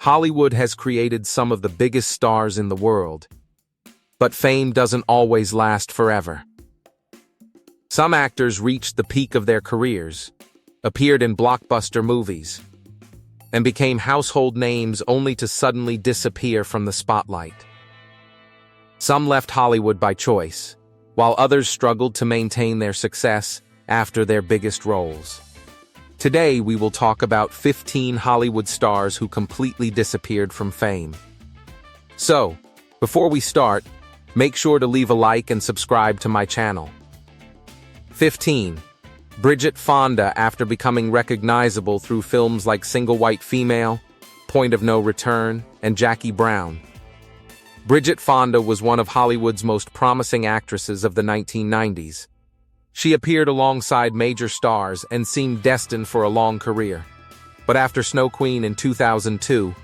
Hollywood has created some of the biggest stars in the world, but fame doesn't always last forever. Some actors reached the peak of their careers, appeared in blockbuster movies, and became household names only to suddenly disappear from the spotlight. Some left Hollywood by choice, while others struggled to maintain their success after their biggest roles. Today, we will talk about 15 Hollywood stars who completely disappeared from fame. So, before we start, make sure to leave a like and subscribe to my channel. 15. Bridget Fonda, after becoming recognizable through films like Single White Female, Point of No Return, and Jackie Brown. Bridget Fonda was one of Hollywood's most promising actresses of the 1990s. She appeared alongside major stars and seemed destined for a long career. But after Snow Queen in 2002,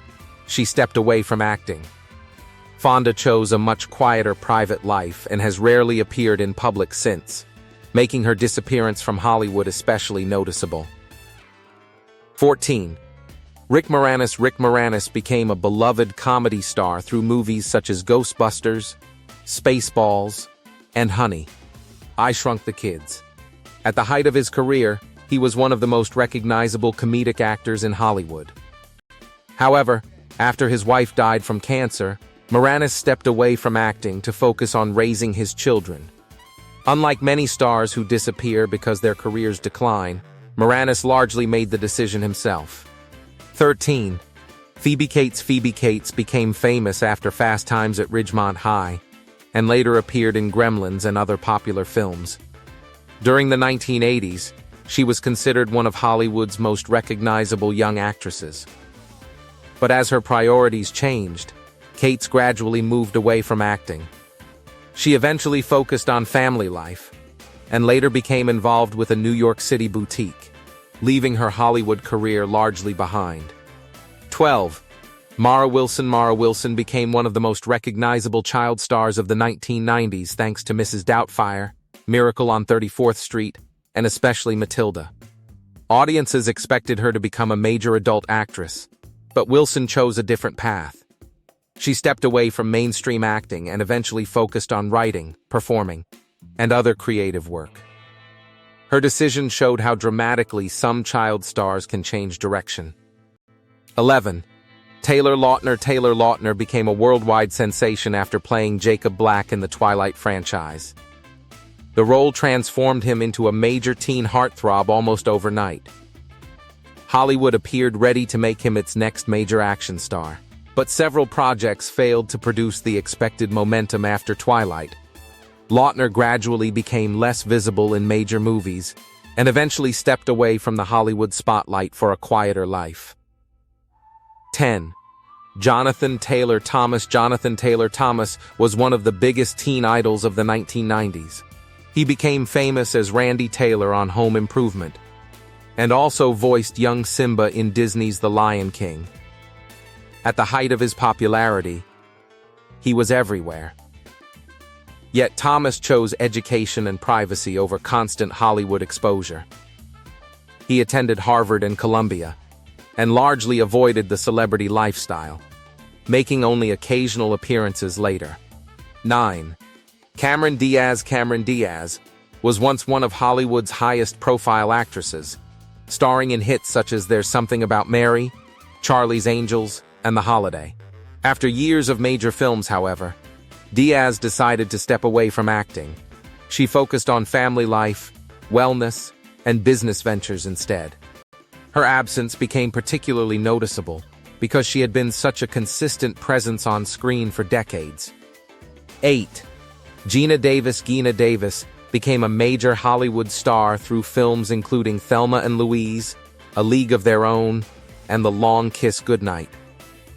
she stepped away from acting. Fonda chose a much quieter private life and has rarely appeared in public since, making her disappearance from Hollywood especially noticeable. 14. Rick Moranis. Rick Moranis became a beloved comedy star through movies such as Ghostbusters, Spaceballs, and Honey, I Shrunk the Kids. At the height of his career, he was one of the most recognizable comedic actors in Hollywood. However, after his wife died from cancer, Moranis stepped away from acting to focus on raising his children. Unlike many stars who disappear because their careers decline, Moranis largely made the decision himself. 13. Phoebe Cates. Phoebe Cates became famous after Fast Times at Ridgemont High, and later appeared in Gremlins and other popular films. During the 1980s, she was considered one of Hollywood's most recognizable young actresses. But as her priorities changed, Cates gradually moved away from acting. She eventually focused on family life, and later became involved with a New York City boutique, leaving her Hollywood career largely behind. 12. Mara Wilson. Mara Wilson became one of the most recognizable child stars of the 1990s thanks to Mrs. Doubtfire, Miracle on 34th Street, and especially Matilda. Audiences expected her to become a major adult actress, but Wilson chose a different path. She stepped away from mainstream acting and eventually focused on writing, performing, and other creative work. Her decision showed how dramatically some child stars can change direction. 11. Taylor Lautner. Taylor Lautner became a worldwide sensation after playing Jacob Black in the Twilight franchise. The role transformed him into a major teen heartthrob almost overnight. Hollywood appeared ready to make him its next major action star, but several projects failed to produce the expected momentum after Twilight. Lautner gradually became less visible in major movies and eventually stepped away from the Hollywood spotlight for a quieter life. 10. Jonathan Taylor Thomas. Jonathan Taylor Thomas was one of the biggest teen idols of the 1990s. He became famous as Randy Taylor on Home Improvement, and also voiced young Simba in Disney's The Lion King. At the height of his popularity, he was everywhere. Yet Thomas chose education and privacy over constant Hollywood exposure. He attended Harvard and Columbia, and largely avoided the celebrity lifestyle, making only occasional appearances later. 9. Cameron Diaz. Cameron Diaz was once one of Hollywood's highest-profile actresses, starring in hits such as There's Something About Mary, Charlie's Angels, and The Holiday. After years of major films, however, Diaz decided to step away from acting. She focused on family life, wellness, and business ventures instead. Her absence became particularly noticeable because she had been such a consistent presence on screen for decades. 8. Geena Davis. Geena Davis became a major Hollywood star through films including Thelma and Louise, A League of Their Own, and The Long Kiss Goodnight.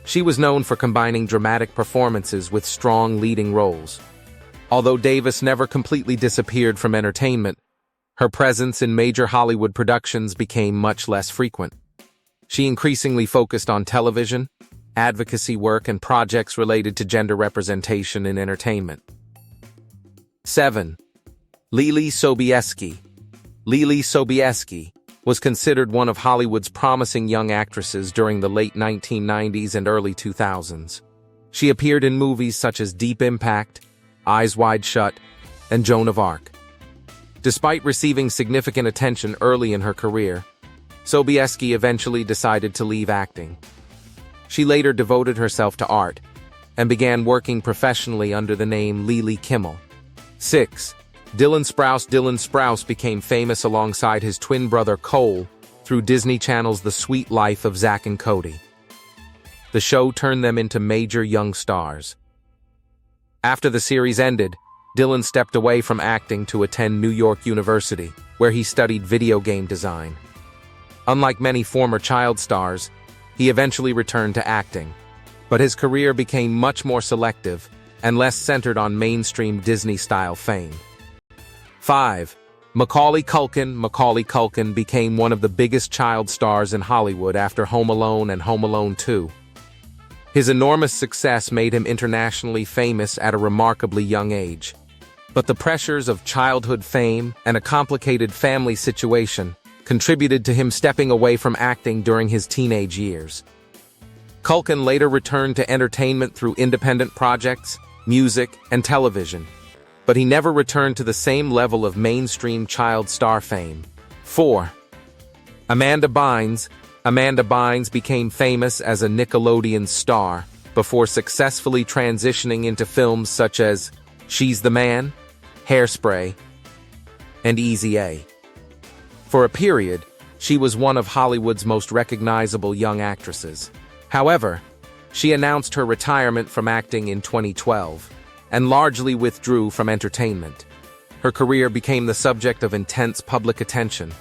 She was known for combining dramatic performances with strong leading roles. Although Davis never completely disappeared from entertainment, her presence in major Hollywood productions became much less frequent. She increasingly focused on television, advocacy work, and projects related to gender representation in entertainment. 7. Leelee Sobieski. Leelee Sobieski was considered one of Hollywood's promising young actresses during the late 1990s and early 2000s. She appeared in movies such as Deep Impact, Eyes Wide Shut, and Joan of Arc. Despite receiving significant attention early in her career, Sobieski eventually decided to leave acting. She later devoted herself to art and began working professionally under the name Lily Kimmel. 6. Dylan Sprouse became famous alongside his twin brother Cole through Disney Channel's The Sweet Life of Zack and Cody. The show turned them into major young stars. After the series ended, Dylan stepped away from acting to attend New York University, where he studied video game design. Unlike many former child stars, he eventually returned to acting, but his career became much more selective and less centered on mainstream Disney-style fame. 5. Macaulay Culkin became one of the biggest child stars in Hollywood after Home Alone and Home Alone 2. His enormous success made him internationally famous at a remarkably young age. But the pressures of childhood fame and a complicated family situation contributed to him stepping away from acting during his teenage years. Culkin later returned to entertainment through independent projects, music, and television, but he never returned to the same level of mainstream child star fame. 4. Amanda Bynes became famous as a Nickelodeon star before successfully transitioning into films such as She's the Man, Hairspray, and Easy A. For a period, she was one of Hollywood's most recognizable young actresses. However, she announced her retirement from acting in 2012 and largely withdrew from entertainment. Her career became the subject of intense public attention,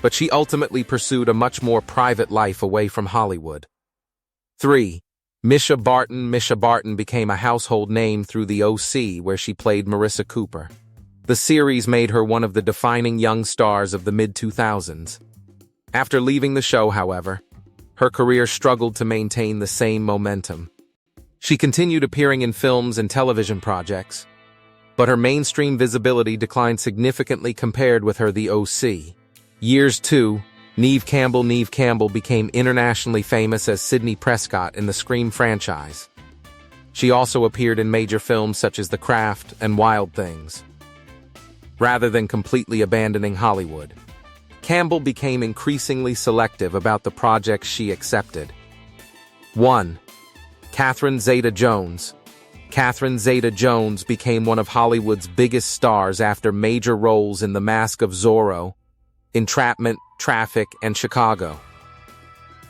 but she ultimately pursued a much more private life away from Hollywood. 3. Mischa Barton became a household name through The O.C., where she played Marissa Cooper. The series made her one of the defining young stars of the mid-2000s. After leaving the show, however, her career struggled to maintain the same momentum. She continued appearing in films and television projects, but her mainstream visibility declined significantly compared with her The O.C. Years 2, Neve Campbell became internationally famous as Sidney Prescott in the Scream franchise. She also appeared in major films such as The Craft and Wild Things. Rather than completely abandoning Hollywood, Campbell became increasingly selective about the projects she accepted. 1. Catherine Zeta-Jones. Catherine Zeta-Jones became one of Hollywood's biggest stars after major roles in The Mask of Zorro, Entrapment, Traffic, and Chicago.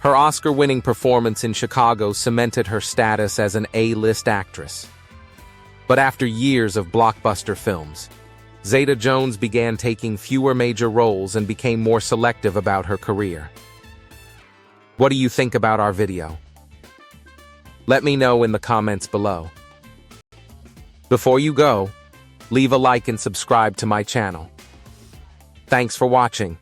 Her Oscar-winning performance in Chicago cemented her status as an A-list actress. But after years of blockbuster films, Zeta-Jones began taking fewer major roles and became more selective about her career. What do you think about our video? Let me know in the comments below. Before you go, leave a like and subscribe to my channel. Thanks for watching.